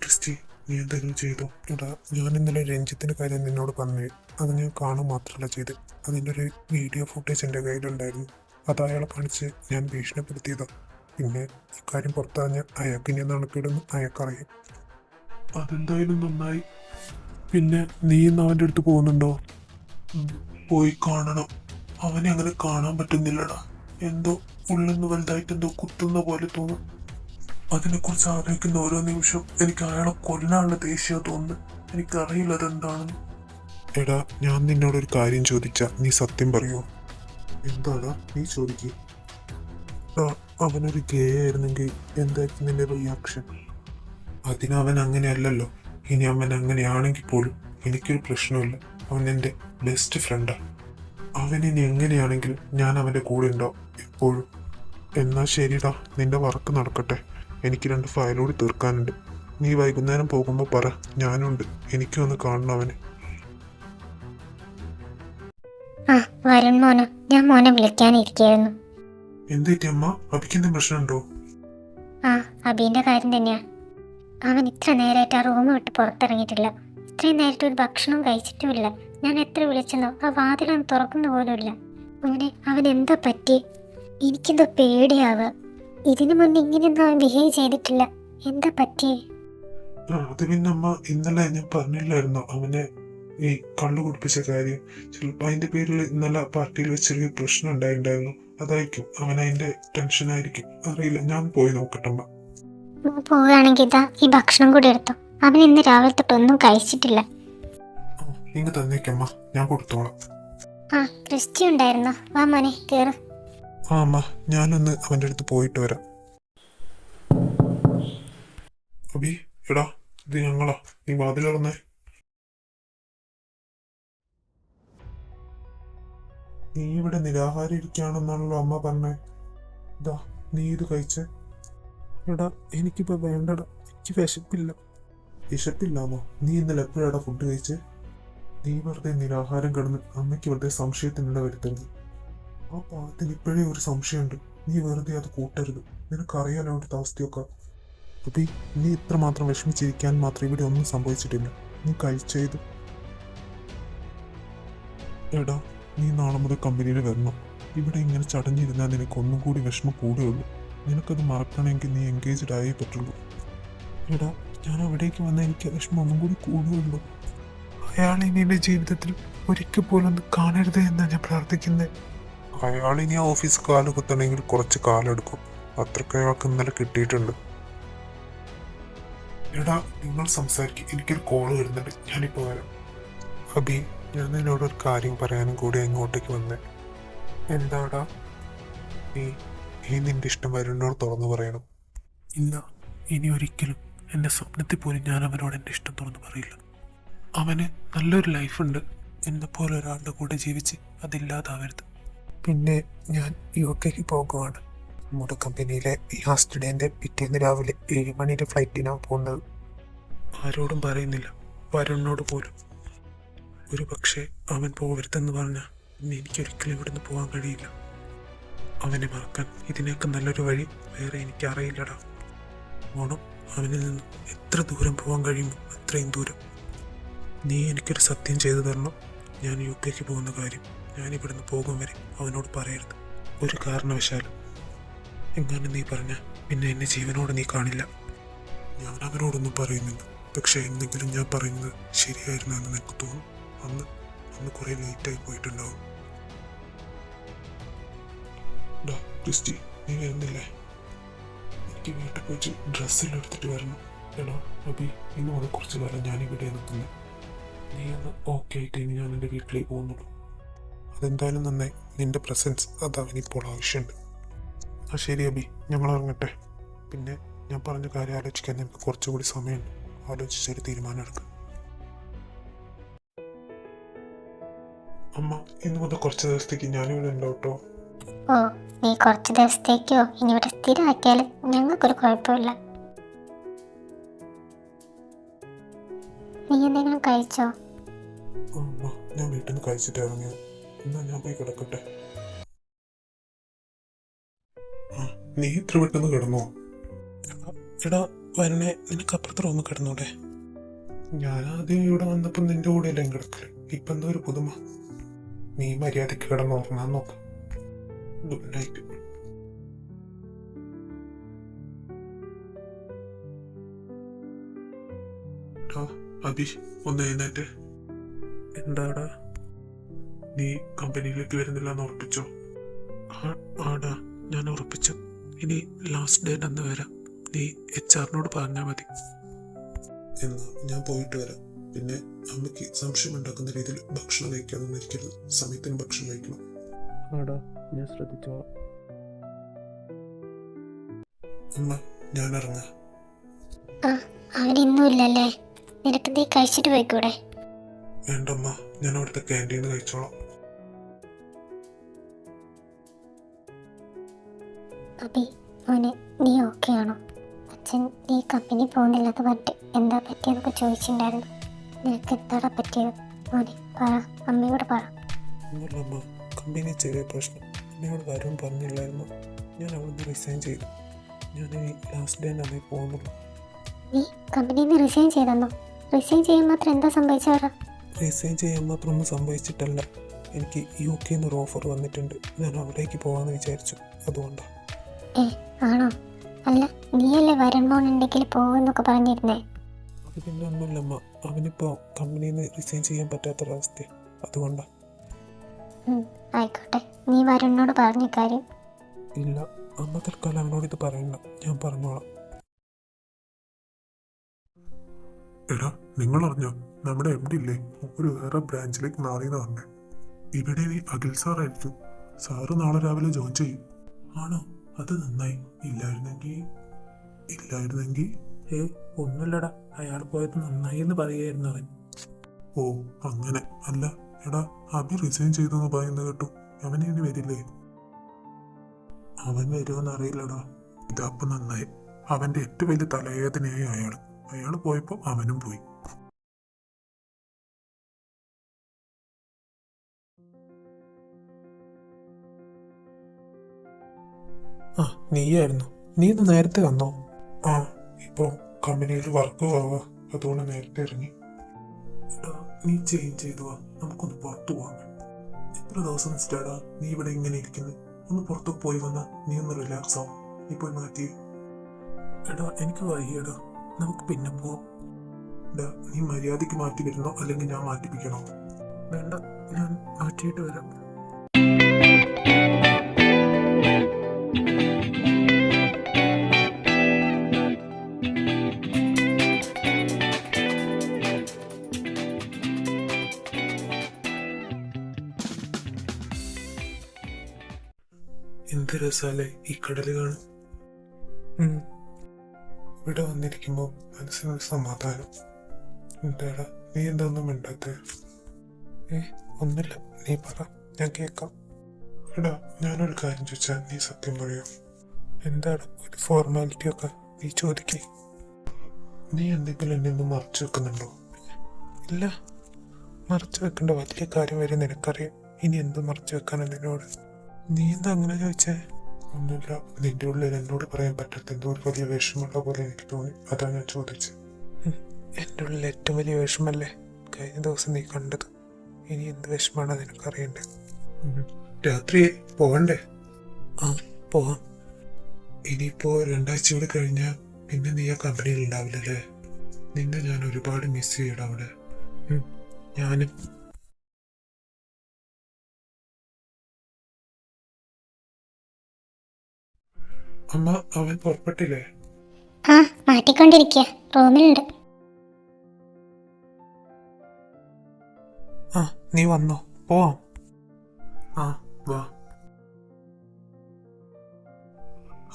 ക്രിസ്റ്റി, നീ എന്തെങ്കിലും ചെയ്തോ? എടാ, ഞാൻ ഇന്നലെ രഞ്ജിത്തിന്റെ കാര്യം നിന്നോട് പറഞ്ഞു. അത് ഞാൻ കാണുക മാത്രമല്ല ചെയ്ത്, അതിൻ്റെ ഒരു വീഡിയോ ഫുട്ടേജ് എൻ്റെ കയ്യിലുണ്ടായിരുന്നു. അത് അയാളെ കാണിച്ച് ഞാൻ ഭീഷണിപ്പെടുത്തിയതാ. പിന്നെ ഇക്കാര്യം പുറത്തറിഞ്ഞ് അയാൾക്ക് ഇനി നടക്കിടുന്ന് അയാൾക്കറിയാം. അതെന്തായാലും നന്നായി. പിന്നെ നീ ഇന്ന് അവൻ്റെ അടുത്ത് പോകുന്നുണ്ടോ? പോയി കാണണം. അവനെ അങ്ങനെ കാണാൻ പറ്റുന്നില്ലടാ. എന്തോ ഉള്ളിന്ന് വലുതായിട്ട് എന്തോ കുത്തുന്ന പോലെ തോന്നും. അതിനെക്കുറിച്ച് ആലോചിക്കുന്ന ഓരോ നിമിഷം എനിക്ക് അയാളെ കൊല്ലാനുള്ള ദേഷ്യം തോന്നുന്നു. എനിക്കറിയില്ല അതെന്താണെന്ന്. എടാ, ഞാൻ നിന്നോടൊരു കാര്യം ചോദിച്ചാ നീ സത്യം പറയുമോ? എന്താടാ നീ ചോദിക്കേ? അവനൊരു ഗേ ആയിരുന്നെങ്കിൽ എന്തായിരിക്കും നിന്റെ റിയാക്ഷൻ? അതിനവൻ അങ്ങനെയല്ലല്ലോ. ഇനി അവൻ അങ്ങനെയാണെങ്കിൽ പോലും എനിക്കൊരു പ്രശ്നമില്ല. അവൻ എൻ്റെ ബെസ്റ്റ് ഫ്രണ്ടാണ്. അവനിനി എങ്ങനെയാണെങ്കിൽ ഞാൻ അവൻ്റെ കൂടെ ഉണ്ടാവും എപ്പോഴും. എന്നാൽ ശരിടാ, നിന്റെ വർക്ക് നടക്കട്ടെ. എനിക്ക് 2 ഫയൽ കൂടി തീർക്കാനുണ്ട്. നീ വൈകുന്നേരം പോകുമ്പോൾ പറ, ഞാനുണ്ട്. എനിക്കും ഒന്ന് കാണണം അവനെ. ആ വരുൺ മോനോ, ഞാൻ മോനെ വിളിക്കാനിരിക്കായിരുന്നു. എന്തിട്ട് അമ്മ, അഭിക്കെന്ത് പ്രശ്നമുണ്ടോ? ആ അബീൻ്റെ കാര്യം തന്നെയാ. അവൻ ഇത്ര നേരമായിട്ട് ആ റൂം വിട്ട് പുറത്തിറങ്ങിയിട്ടില്ല. ഇത്രയും നേരത്തെ ഒരു ഭക്ഷണം കഴിച്ചിട്ടുമില്ല. ഞാൻ എത്ര വിളിച്ചെന്നോ ആ വാതിലൊന്നും തുറക്കുന്ന പോലുമില്ല. മോനെ, അവൻ എന്താ പറ്റി? എനിക്കെന്തോ പേടിയാവുക. ഇതിനു മുന്നേ ഇങ്ങനെയൊന്നും അവൻ ബിഹേവ് ചെയ്തിട്ടില്ല. എന്താ പറ്റിയേ? അത് പിന്നെ അമ്മ ഇന്നലെ ഞാൻ പറഞ്ഞില്ലായിരുന്നോ അവനെ ഈ കള്ളു കുടിപ്പിച്ച കാര്യം. ചിലപ്പോൾ അതിന്റെ പേരിൽ ഇന്നലെ പാർട്ടിയിൽ വെച്ചൊരു പ്രശ്നം ഉണ്ടായിട്ടുണ്ടായിരുന്നു. അതായിരിക്കും, അവൻ അതിന്റെ ടെൻഷനായിരിക്കും. അറിയില്ല, ഞാൻ പോയി നോക്കട്ടമ്മ. പോവുകയാണെങ്കിൽ ഇതാ ഈ ഭക്ഷണം കൂടി എടുത്തോ. അവൻ ഇന്ന് രാവിലെ തൊട്ടൊന്നും കഴിച്ചിട്ടില്ല. ഇങ്ങ് തന്നേക്കമ്മ, ഞാൻ കൊടുത്തോളാം. ആ ക്രിസ്റ്റി ഉണ്ടായിരുന്നോ? വാ മോനെ, കേറ്. ആ അമ്മ, ഞാനൊന്ന് അവൻ്റെ അടുത്ത് പോയിട്ട് വരാം. അബി, എടാ, ഇത് ഞങ്ങളാ. നീ വാതിലിറന്നേ. നീ ഇവിടെ നിരാഹാരം ഇരിക്കുകയാണെന്നാണല്ലോ അമ്മ പറഞ്ഞേ. ഇതാ, നീ ഇത് കഴിച്ചേ. എടാ, എനിക്കിപ്പോ വേണ്ടടാ, എനിക്ക് വിശപ്പില്ല. വിശപ്പില്ലാന്നോ? നീ ഇന്നലെ എപ്പോഴാടാ ഫുഡ് കഴിച്ചേ? നീ വെറുതെ നിരാഹാരം കിടന്ന് അമ്മയ്ക്ക് വെറുതെ സംശയത്തിനിട വരുത്തരുത്. ആ പാവത്തിന് ഇപ്പോഴേ ഒരു സംശയമുണ്ട്. നീ വെറുതെ അത് കൂട്ടരുത്. നിനക്കറിയാലോ അവിടുത്തെ അവസ്ഥയൊക്കെ. അപ്പൊ നീ ഇത്രമാത്രം വിഷമിച്ചിരിക്കാൻ മാത്രം ഇവിടെ ഒന്നും സംഭവിച്ചിട്ടില്ല. നീ കഴിച്ചത്. എടാ, നീ നാളെ മുതൽ കമ്പനിയിൽ വരണം. ഇവിടെ ഇങ്ങനെ ചടഞ്ഞിരുന്നാൽ നിനക്ക് ഒന്നും കൂടി വിഷമം കൂടുകയുള്ളൂ. നിനക്കത് മറക്കണമെങ്കിൽ നീ എൻഗേജ്ഡ് ആയേ പറ്റുള്ളൂ. എടാ, ഞാൻ അവിടേക്ക് വന്നാൽ എനിക്ക് വിഷമം ഒന്നും കൂടി കൂടുകയുള്ളൂ. അയാൾ ഇനി എൻ്റെ ജീവിതത്തിൽ ഒരിക്കൽ പോലും ഒന്ന് കാണരുത് എന്നാണ് ഞാൻ പ്രാർത്ഥിക്കുന്നത്. അയാൾ ഇനി ആ ഓഫീസ് കാല് കുത്തണമെങ്കിൽ കുറച്ച് കാലെടുക്കും. അത്രയ്ക്ക് അയാൾക്ക് ഇന്നലെ കിട്ടിയിട്ടുണ്ട്. എടാ, നിങ്ങൾ സംസാരിക്കും, എനിക്കൊരു കോള് വരുന്നുണ്ട്. ഞാനിപ്പോൾ വരാം. അബി, ഞാൻ നിന്നോടൊരു കാര്യം പറയാനും കൂടി ഇങ്ങോട്ടേക്ക് വന്നേ. എന്താടാ? നീ നിന്റെ ഇഷ്ടം വരുന്നോട് തുറന്നു പറയണം. ഇല്ല, ഇനി ഒരിക്കലും എൻ്റെ സ്വപ്നത്തിൽ പോലും ഞാൻ അവനോട് എൻ്റെ ഇഷ്ടം തുറന്നു പറയില്ല. അവന് നല്ലൊരു ലൈഫുണ്ട്. എന്നെപ്പോലെ ഒരാളുടെ കൂടെ ജീവിച്ച് അതില്ലാതാവരുത്. പിന്നെ ഞാൻ UK പോകുവാണ്. നമ്മുടെ കമ്പനിയിലെ ഈ ആസ്റ്റുഡേൻ്റെ പിറ്റേന്ന് രാവിലെ 7 മണിയുടെ ഫ്ലൈറ്റിനാണ് പോകുന്നത്. ആരോടും പറയുന്നില്ല, വരുണിനോട് പോലും. ഒരു പക്ഷേ അവൻ പോകരുതെന്ന് പറഞ്ഞാൽ പിന്നെ എനിക്കൊരിക്കലും ഇവിടുന്ന് പോകാൻ കഴിയില്ല. അവനെ മറക്കാൻ ഇതിനേക്ക് നല്ലൊരു വഴി വേറെ എനിക്കറിയില്ലടാ. ഓണം അവനിൽ നിന്നും എത്ര ദൂരം പോകാൻ കഴിയുമോ അത്രയും ദൂരം. നീ എനിക്കൊരു സത്യം ചെയ്തു തരണം. ഞാൻ UK പോകുന്ന കാര്യം ഞാൻ ഇവിടുന്ന് പോകും വരെ അവനോട് പറയരുത്, ഒരു കാരണവശാലും. എങ്ങനെ നീ പറഞ്ഞ പിന്നെ എന്നെ ജീവനോട് നീ കാണില്ല. ഞാൻ അവനോടൊന്നും പറയുന്നില്ല. പക്ഷെ എന്തെങ്കിലും ഞാൻ പറയുന്നത് ശരിയായിരുന്നു എന്ന് നിനക്ക് തോന്നും. അന്ന് ഇന്ന് കുറെ ലേറ്റായി പോയിട്ടുണ്ടാവും. ഡാ ക്രിസ്റ്റി, നീ വരുന്നില്ലേ? എനിക്ക് വീട്ടിൽ പോയിട്ട് ഡ്രസ്സെല്ലാം എടുത്തിട്ട് വരണം. എടാ അബി, ഇന്ന് മുതൽ കുറച്ച് കാലം ഞാനിവിടെ നിൽക്കുന്നത്. നീ ഒന്ന് ഓക്കെ ആയിട്ട് ഇനി ഞാൻ എൻ്റെ വീട്ടിലേക്ക് പോകുന്നുള്ളൂ. അതെന്തായാലും നന്നായി, നിന്റെ പ്രസൻസ് അത് അവനിപ്പോൾ ആവശ്യമുണ്ട്. ആ ശരി അബി, ഞങ്ങൾ ഇറങ്ങട്ടെ. പിന്നെ ഞാൻ പറഞ്ഞ കാര്യം ആലോചിക്കാൻ എനിക്ക് കുറച്ചുകൂടി സമയമുണ്ട്. ആലോചിച്ചൊരു തീരുമാനം എടുക്കാം. അമ്മ, ഇന്ന് മുതൽ കുറച്ച് ദിവസത്തേക്ക് ഞാനിവിടെ ഉണ്ടാവും കേട്ടോ. ഓ, നീ കുറച്ച് ദിവസത്തേക്കോ ഇനി ഇവിടെ സ്ഥിരമാക്കിയാലും ഞങ്ങൾക്കൊരു കുഴപ്പമില്ല. നീ എന്തെങ്കിലും കഴിച്ചോ? അമ്മ, ഞാൻ വീട്ടിൽ നിന്ന് കഴിച്ചിട്ട് ഇറങ്ങിയത്. എന്നാ ഞാൻ പോയി കിടക്കട്ടെ. ആ, നീ ഇത്ര പെട്ടെന്ന് കിടന്നോ? എടാ വരണേ, നിനക്ക് അപ്പുറത്ത് റൂമിൽ കിടന്നൂടെ? ഞാൻ ആദ്യം ഇവിടെ വന്നപ്പോൾ നിന്റെ കൂടെ എല്ലാം കിടക്കല്. ഇപ്പൊ എന്താ ഒരു പുതുമ? നീ മര്യാദയ്ക്ക് കിടന്ന് ഉറങ്ങാൻ നോക്ക്. Good night. അബി, ഒന്ന് എഴുന്നേറ്റ്. എന്താടാ? നീ കമ്പനിയിലേക്ക് വരുന്നില്ല എന്ന് ഉറപ്പിച്ചോ? ആടാ, ഞാൻ ഉറപ്പിച്ചു. ഇനി ലാസ്റ്റ് ഡേറ്റ് അന്ന് വരാം. നീ HR-നോട് പറഞ്ഞാൽ മതി. എന്നാ ഞാൻ പോയിട്ട് വരാം. പിന്നെ അമ്മയ്ക്ക് സംശയം ഉണ്ടാക്കുന്ന രീതിയിൽ ഭക്ഷണം കഴിക്കാനൊന്നും ഇരിക്കരുത്. സമയത്തിന് ഭക്ഷണം കഴിക്കണം. ആടാ, ഞാൻ ശ്രദ്ധിച്ചോളാം. അമ്മ, ഞാൻ ഇറങ്ങാം. ആ, അവനിന്നും ഇല്ലല്ലേ? നിനക്ക് നീ കഴിച്ചിട്ട് പോയിക്കൂടെ? വേണ്ടമ്മ, ഞാൻ അവിടുത്തെ ക്യാൻറ്റീന്ന് കഴിച്ചോളാം. അബി, മോനെ, നീ ഓക്കെ ആണോ? അച്ഛൻ നീ കമ്പനി പോകുന്നില്ലെന്ന് പറഞ്ഞിട്ട് എന്താ പറ്റിയെന്നൊക്കെ ചോദിച്ചിട്ടുണ്ടായിരുന്നു. നിനക്ക് എന്താടാ പറ്റിയത്? മോനെ പറ, അമ്മയോട് പറ. ഒന്നുമില്ലമ്മ, കമ്പനി ചെറിയ പ്രശ്നം. എന്നോട് വരും പറഞ്ഞില്ലായിരുന്നു. ഞാൻ അവിടുന്ന് റിസൈൻ ചെയ്തു. ഞാനിനി ലാസ്റ്റ് ഡേ അന്നേ പോകുന്നുള്ളൂ. നീ കമ്പനിയിൽ നിന്ന് റിസൈൻ ചെയ്തെന്നോ? റിസൈൻ ചെയ്യാൻ മാത്രം എന്താ സംഭവിച്ചവരാ? റിസൈൻ ചെയ്യാൻ മാത്രമൊന്നും സംഭവിച്ചിട്ടല്ല. എനിക്ക് UK-ന്ന് ഒരു ഓഫർ വന്നിട്ടുണ്ട്. ഞാൻ അവിടേക്ക് പോകാമെന്ന് വിചാരിച്ചു. അതുകൊണ്ടാണ്. ആണോ? അല്ല, നീയല്ലേ വരുൺ ഉണ്ടെങ്കിൽ പോകുമെന്നൊക്കെ പറഞ്ഞിരുന്നേ. അത് പിന്നെ ഒന്നുമില്ലമ്മ, അവനിപ്പോൾ കമ്പനിയിൽ നിന്ന് റിസൈൻ ചെയ്യാൻ പറ്റാത്തൊരവസ്ഥ. അതുകൊണ്ടാണ്. ആയിക്കോട്ടെ, നീ വരുണിനോട് പറഞ്ഞ കാര്യം. ഇല്ല, അമ്മ തൽക്കാലം അവനോട് ഇത് പറയണ്ട. ഞാൻ പറഞ്ഞോളാം. എടാ, നിങ്ങൾ അറിഞ്ഞോ? നമ്മുടെ MD ഇല്ലേ, ഒരു വേറെ ബ്രാഞ്ചിലേക്ക് മാറിയെന്ന് പറഞ്ഞേ. ഇവിടെ നീ അഖിൽ സാറായിരിക്കും. സാറ് നാളെ രാവിലെ ജോയിൻ ചെയ്യും. ആണോ? അത് നന്നായി. ഇല്ലായിരുന്നെങ്കിൽ ഒന്നുമില്ലടാ, അയാൾ പോയത് നന്നായി എന്ന് പറയുമായിരുന്നു അവൻ. ഓ അങ്ങനെ. അല്ല എടാ, അഭി റിസൈൻ ചെയ്തെന്ന് പറയുന്നത് കേട്ടു. അവൻ ഇനി വരില്ലേ? അവൻ വരുമെന്ന് അറിയില്ലടാ. ഇതപ്പം നന്നായി. അവന്റെ ഏറ്റവും വലിയ തലവേദനയായി അയാൾ പോയപ്പോൾ അവനും പോയി. ആ, നീയായിരുന്നു. നീ ഇത് നേരത്തെ വന്നോ? ആ, ഇപ്പൊ കമ്പനിയിൽ വർക്ക് കുറവാ, അതുകൊണ്ട് നേരത്തെ ഇറങ്ങി. എടാ, നീ ചേഞ്ച് ചെയ്തു വാ, നമുക്കൊന്ന് പുറത്തു പോവാം. എത്ര ദിവസം വെച്ചിട്ടാടാ നീ ഇവിടെ ഇങ്ങനെ ഇരിക്കുന്നത്? ഒന്ന് പുറത്തു പോയി വന്നാ നീ ഒന്ന് റിലാക്സ് ആവും. നീ പോയി മാറ്റി. എടാ, എനിക്ക് വയ്യടാ, നമുക്ക് പിന്നെ പോവാം. നീ മര്യാദയ്ക്ക് മാറ്റി വരുന്നോ അല്ലെങ്കിൽ ഞാൻ മാറ്റിപ്പിക്കണോ? വേണ്ട, ഞാൻ മാറ്റിയിട്ട് വരാം. എന്ത് രസാലേ ഈ കടല് കാണും. ഇവിടെ വന്നിരിക്കുമ്പോൾ മനസ്സിനൊരു സമാധാനം. എന്താടാ, നീ എന്താ ഒന്നും മിണ്ടാത്തെ? ഒന്നുമില്ല, നീ പറ, ഞാൻ കേൾക്കാം. എടാ, ഞാനൊരു കാര്യം ചോദിച്ചാൽ നീ സത്യം പറയോ? എന്താണ് ഒരു ഫോർമാലിറ്റി ഒക്കെ? നീ ചോദിക്കേ. നീ എന്തെങ്കിലും എന്നെ ഒന്ന് മറച്ചു വെക്കുന്നുണ്ടോ? ഇല്ല, മറച്ചു വെക്കേണ്ട വലിയ കാര്യം വരെ നിനക്കറിയാം. ഇനി എന്ത് മറച്ചു വെക്കാനാണ് നിന്നോട്? നീ എന്താ അങ്ങനെ ചോദിച്ചേ? ഒന്നുമില്ല, നിന്റെ ഉള്ളിൽ എന്നോട് പറയാൻ പറ്റാത്ത എന്തോ ഒരു വലിയ വിഷമമുള്ള പോലെ എനിക്ക് തോന്നി, അതാ ഞാൻ ചോദിച്ചത്. എൻ്റെ ഉള്ളിൽ ഏറ്റവും വലിയ വിഷമല്ലേ കഴിഞ്ഞ ദിവസം നീ കണ്ടത്. ഇനി എന്ത് വിഷമാണ് നിനക്കറിയണ്ടേ? രാത്രി പോകണ്ടേ? ആ, പോവാം. ഇനിയിപ്പോ 2 ആഴ്ച കൂടി കഴിഞ്ഞാൽ പിന്നെ നീ ആ കമ്പനിയിൽ ഉണ്ടാവില്ലല്ലേ? നിന്നെ ഞാൻ ഒരുപാട് മിസ് ചെയ്യടാ അവിടെ. ഞാനും. അമ്മ അവൻ പുറപ്പെട്ടില്ലേ? ആ മാറ്റിക്കൊണ്ടിരിക്കുക, റൂമിലുണ്ട്. ആ നീ വന്നോ, പോവാം. ആ വാ.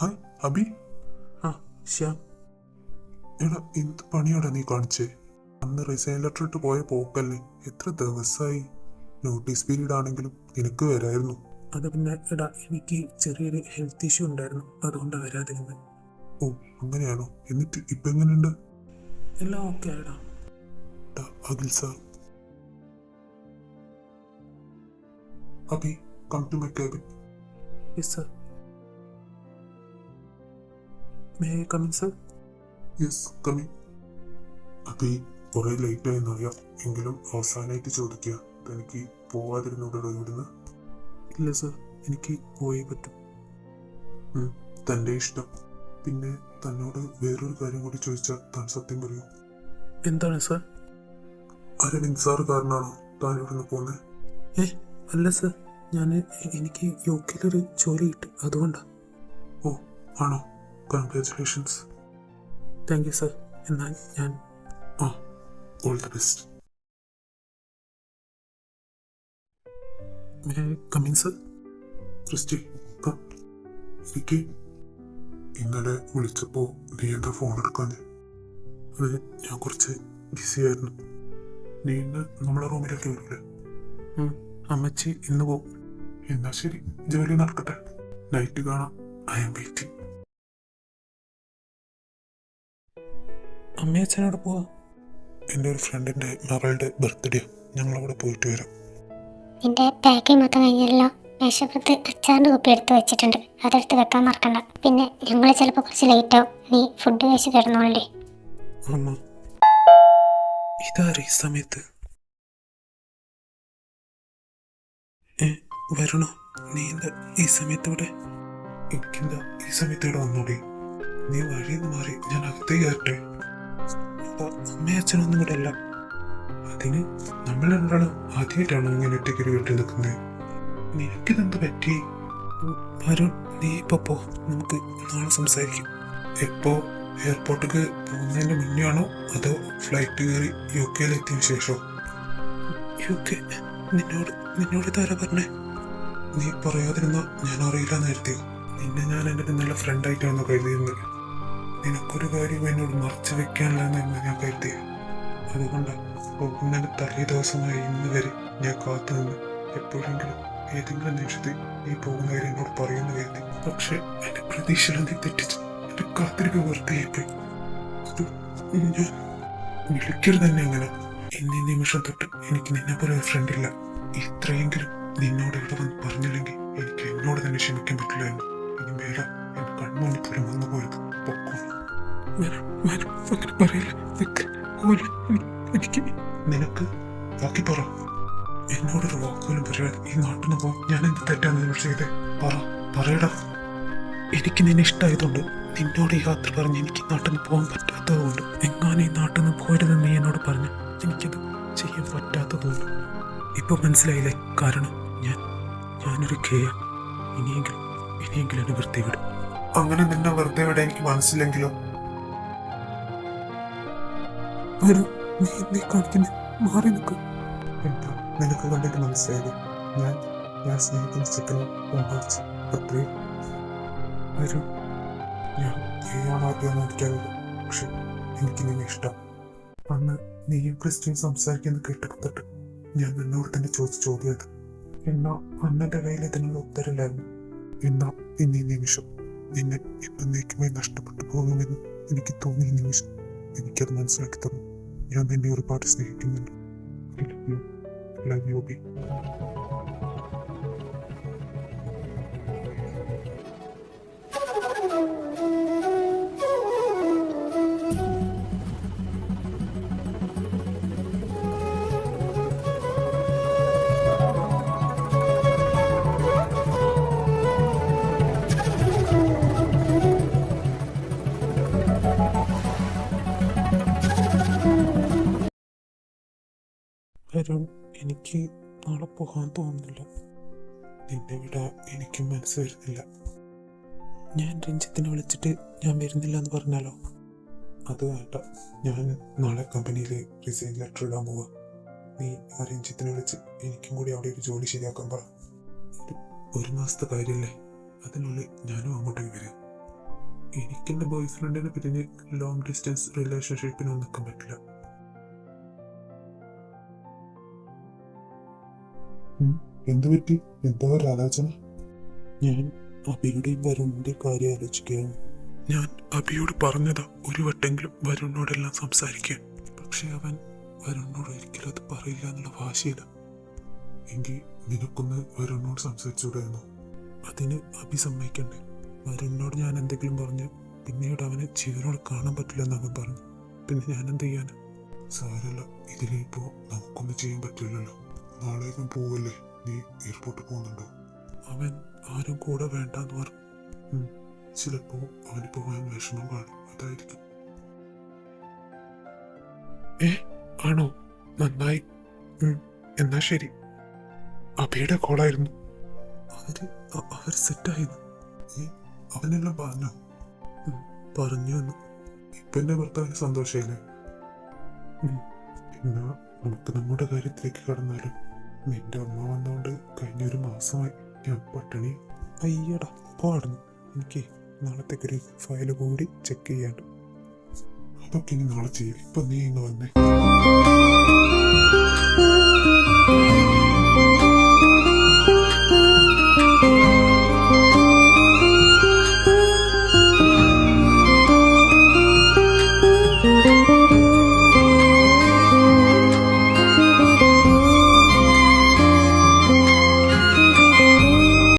ഹായ് അബി. ആ ശ്യാം, എടാ എന്ത് പണിയാടാ നീ കാണിച്ചേ? അന്ന് റിസൈൻ ലെറ്റർ ഇട്ട് പോയ പോക്കല്ലേ, എത്ര ദിവസമായി. നോട്ടീസ് പീരീഡ് ആണെങ്കിലും നിനക്ക് വരായിരുന്നു. അത് പിന്നെ എടാ എനിക്ക് ചെറിയൊരു ഹെൽത്ത് ഇഷ്യൂ ഉണ്ടായിരുന്നു, അതുകൊണ്ട് വരാതിരുന്നത്. ഓ അങ്ങനെയാണോ? എന്നിട്ട് ഇപ്പൊ എങ്ങനെയുണ്ട്? എല്ലാം ഓക്കെ ആയിടാ. Akhil sir. Abi come to my cabin. Yes sir. May I come in sir? Yes coming. Abi കുറെ ലേറ്റ് ആയെന്നറിയാം, എങ്കിലും അവസാനമായിട്ട് ചോദിക്കുക, തനിക്ക് പോവാതിരുന്നൂടെ ഇവിടുന്ന്? ഇല്ല സർ, എനിക്ക് പോയേ പറ്റും. തൻ്റെ ഇഷ്ടം. പിന്നെ തന്നോട് വേറൊരു കാര്യം കൂടി ചോദിച്ചാൽ താൻ സത്യം പറയൂ. എന്താണ് സർ? അരവിന്ദ് സാറ് കാരണമാണോ താൻ ഇവിടുന്ന് പോകുന്നത്? അല്ല സർ, എനിക്ക് യുകെയിലൊരു ജോലി കിട്ടി, അതുകൊണ്ടാണ്. ഓ ആണോ? കൺഗ്രാറ്റുലേഷൻസ്. Thank you sir. എന്നാൽ ഞാൻ all the best. May I come in sir? Christy come. ഇരിക്ക്. ഇന്നലെ വിളിച്ചപ്പോ നീ എന്താ ഫോൺ എടുക്കാഞ്ഞ്? അത് ഞാൻ കുറച്ച് ബിസി ആയിരുന്നു. നീ ഇന്ന് നമ്മളെ റൂമിലേക്ക് വരില്ലേ? അമ്മച്ചി ഇന്ന് പോകും. എന്നാ ശരി, ജോലി നടക്കട്ടെ. നൈറ്റ് കാണാം. I M waiting. അമ്മയച്ഛനോട് പോവാ? എൻ്റെ ഒരു ഫ്രണ്ടിൻ്റെ മകളുടെ ബർത്ത്ഡേ, ഞങ്ങളവിടെ പോയിട്ട് വരാം. നിന്റെ പാക്കിംഗ് മൊത്തം കഴിഞ്ഞല്ലോ. മേശപ്പുറത്ത് അച്ചാറിൻ്റെ കുപ്പി എടുത്ത് വെച്ചിട്ടുണ്ട്, അതെടുത്ത് വെക്കാൻ മറക്കണ്ട. പിന്നെ ഞങ്ങൾ ചിലപ്പോൾ കുറച്ച് ലേറ്റ് ആവും, നീ ഫുഡ് കഴിച്ച് കിടന്നോളേ. അമ്മ ഇതാരീ സമയത്ത്? വരണോ? നീ എന്താ ഈ സമയത്ത് ഇവിടെ? എനിക്കെന്താ ഈ സമയത്ത് ഇവിടെ വന്നോടി? നീ വഴിന്ന് മാറി ഞാൻ അകത്തേക്ക് കയറട്ടെ? അമ്മയച്ഛനൊന്നും ഇവിടെ അല്ല. അതിന് നമ്മൾ രണ്ടാളും ആദ്യമായിട്ടാണോ ഇങ്ങനെ ഒറ്റയ്ക്ക് ഒരു വീട്ടിൽ നിൽക്കുന്നത്? നിനക്കിതെന്ത് പറ്റി? വരുൺ, നീ ഇപ്പോൾ പോ, നമുക്ക് നാളെ സംസാരിക്കും. എപ്പോ? എയർപോർട്ടിലേക്ക് പോകുന്നതിന് മുന്നേ ആണോ അതോ ഫ്ലൈറ്റ് കയറി UK എത്തിയ ശേഷമോ? UK? നിന്നോട് ഇതാരാ പറഞ്ഞേ? നീ പറയാതിരുന്ന ഞാൻ അറിയില്ലെന്ന് കരുതി. നിന്നെ ഞാൻ എൻ്റെ നല്ല ഫ്രണ്ടായിട്ടാണോ കരുതിയിരുന്നത്? നിനക്കൊരു കാര്യം എന്നോട് മറച്ചു വെക്കാനില്ലെന്നായിരുന്നു ഞാൻ കരുതിയത്. അതുകൊണ്ടാണ് പോകുന്നതിൻ്റെ തലേ ദിവസമായി ഇന്ന് വരെ ഞാൻ കാത്തു നിന്ന് എപ്പോഴെങ്കിലും ഏതെങ്കിലും നിമിഷത്തിൽ നീ പോകുന്ന കാര്യം എന്നോട് പറയുന്ന കരുതി. പക്ഷെ എൻ്റെ പ്രതീക്ഷയിൽ നീ തെറ്റിച്ചു. എൻ്റെ കാത്തിരിപ്പ് വെറുതെയായിപ്പോയി. ഞാൻ വിളിക്കരുത് തന്നെ അങ്ങനെ. ഇന്നീ നിമിഷം തൊട്ട് എനിക്ക് നിന്നെ പോലെ ഒരു ഫ്രണ്ടില്ല. ഇത്രയെങ്കിലും നിന്നോട് ഇവിടെ വന്ന് പറഞ്ഞില്ലെങ്കിൽ എനിക്ക് എന്നോട് തന്നെ ക്ഷമിക്കാൻ പറ്റില്ലായിരുന്നു. ഇനി മേലെ എൻ്റെ കൺമുന്നിൽ പോലും വന്നു പോയത് പൊക്കോ. അങ്ങനെ പറയില്ല. എനിക്ക് നിനക്ക് ബാക്കി പറ. എന്നോടൊരു വാക്കുപോലും പറയാതെ ഈ നാട്ടിൽ നിന്ന് പോകാൻ ഞാൻ എന്ത് തെറ്റാണ് നിങ്ങൾ ചെയ്തേ? പറയടാ. എനിക്ക് നിന്നെ ഇഷ്ടമായതുകൊണ്ട്, നിന്നോട് യാത്ര പറഞ്ഞ് എനിക്ക് നാട്ടിൽ നിന്ന് പോകാൻ പറ്റാത്തതുകൊണ്ട്, എങ്ങാനും ഈ നാട്ടിൽ നിന്ന് പോരുതെന്ന് നീ എന്നോട് പറഞ്ഞു എനിക്കത് ചെയ്യാൻ പറ്റാത്തതുകൊണ്ട്. ഇപ്പോൾ മനസ്സിലായില്ലേ? കാരണം ഞാനൊരു കേയ. ഇനിയെങ്കിലും എന്നെ വെറുതെ വിടും. അങ്ങനെ നിന്നെ വെറുതെ വിടാൻ എനിക്ക് മനസ്സിലെങ്കിലോ? നീ കാണിക്കുന്ന മാറി നിൽക്കും. എന്താ നിനക്ക് കണ്ടിട്ട് മനസ്സിലായത്? ഞാൻ സ്നേഹിക്കുന്ന ചെക്കനെ അത്രയും ഒരു ഞാൻ ഏയാളാക്കിയെന്ന് എനിക്കറിയില്ല. പക്ഷെ എനിക്ക് നിന്നെ ഇഷ്ടം. അന്ന് നീയും ക്രിസ്ത്യൻ സംസാരിക്കുന്ന കേട്ടപ്പോൾ തൊട്ട് ഞാൻ നിന്നോട് തന്നെ ചോദിച്ച ചോദ്യത്. എന്നാ അന്നെൻ്റെ കയ്യിൽ ഇതിനുള്ള ഉത്തരമില്ലായിരുന്നു. എന്നാ ഇന്നീ നിമിഷം നിന്നെ എന്നേക്കുമായി നഷ്ടപ്പെട്ടു പോകുമെന്ന് എനിക്ക് തോന്നിയ നിമിഷം എനിക്കത് മനസ്സിലാക്കി തന്നു. ഞാൻ നിന്നെ ഒരുപാട് സ്നേഹിക്കുന്നുണ്ട്. Love you B. വരുൺ, എനിക്ക് നാളെ പോകാൻ തോന്നുന്നില്ല. നിന്നെ വിടാൻ എനിക്ക് മനസ്സ് വരുന്നില്ല. ഞാൻ രഞ്ജിത്തിനെ വിളിച്ചിട്ട് ഞാൻ വരുന്നില്ല എന്ന് പറഞ്ഞാലോ? അത് വേണ്ട. ഞാൻ നാളെ കമ്പനിയിൽ റിസൈൻ ലെറ്റർ ഇടാൻ പോവാ. നീ ആ രഞ്ജിത്തിനെ വിളിച്ച് എനിക്കും കൂടി അവിടെ ഒരു ജോലി ശരിയാക്കാൻ പറ. ഒരു മാസത്തെ കാര്യമല്ലേ, അതിനുള്ളിൽ ഞാനും അങ്ങോട്ടേക്ക് വരാം. എനിക്കെൻ്റെ ബോയ് ഫ്രണ്ടിനെ പിരിഞ്ഞ് ലോങ് ഡിസ്റ്റൻസ് റിലേഷൻഷിപ്പിനൊന്നും നിൽക്കാൻ പറ്റില്ല. എന്തു പറ്റി? എന്താ ഒരു ആലോചന? ഞാൻ അബിയുടെയും വരുണിൻ്റെയും കാര്യം ആലോചിക്കുകയാണ്. ഞാൻ അബിയോട് പറഞ്ഞതാ ഒരു വട്ടെങ്കിലും വരുണിനോടെല്ലാം സംസാരിക്കാൻ. പക്ഷെ അവൻ വരുണിനോട് ഒരിക്കലും അത് പറയില്ല എന്നുള്ള വാശിയില്ല. എങ്കിൽ നിനക്കൊന്ന് വരുണിനോട് സംസാരിച്ചുകൂടായിരുന്നു? അതിന് അബി സമ്മതിക്കണ്ടേ? വരുണിനോട് ഞാൻ എന്തെങ്കിലും പറഞ്ഞ് പിന്നീട് അവനെ ജീവനോട് കാണാൻ പറ്റില്ലെന്ന് അവൻ പറഞ്ഞു. പിന്നെ ഞാൻ എന്ത് ചെയ്യാൻ? സാരല്ല, ഇതിലിപ്പോ നമുക്കൊന്നും ചെയ്യാൻ പറ്റില്ലല്ലോ. നാളെ അവൻ പോവല്ലേ? നീ എയർപോർട്ടിൽ പോകുന്നുണ്ടോ? അവൻ ആരും കൂടെ വേണ്ടെന്ന് പറഞ്ഞു. ചിലപ്പോ അവന് പോകാൻ വിഷമം കാണും, അതായിരിക്കും. ആണോ? നന്നായി. എന്നാ ശരി. അബിയുടെ കോളായിരുന്നു. അവർ സെറ്റായിരുന്നു. അവനെല്ലാം പറഞ്ഞോ? പറഞ്ഞു എന്ന്. ഇപ്പൊ എന്റെ ഭർത്താവിന് സന്തോഷമില്ലേ? എന്നാ നമുക്ക് നമ്മുടെ കാര്യത്തിലേക്ക് കടന്നാലും. നിന്റെ അമ്മ വന്നോണ്ട് കഴിഞ്ഞൊരു മാസമായി ഞാൻ പട്ടിണി. അയ്യടാ പാടുന്നു. എനിക്ക് നാളത്തേക്കൊരു ഫയൽ കൂടി ചെക്ക് ചെയ്യാണ്ട്. അതൊക്കെ ഇനി നാളെ ചെയ്യും. ഇപ്പൊ നീ ഇന്ന് വന്നേ.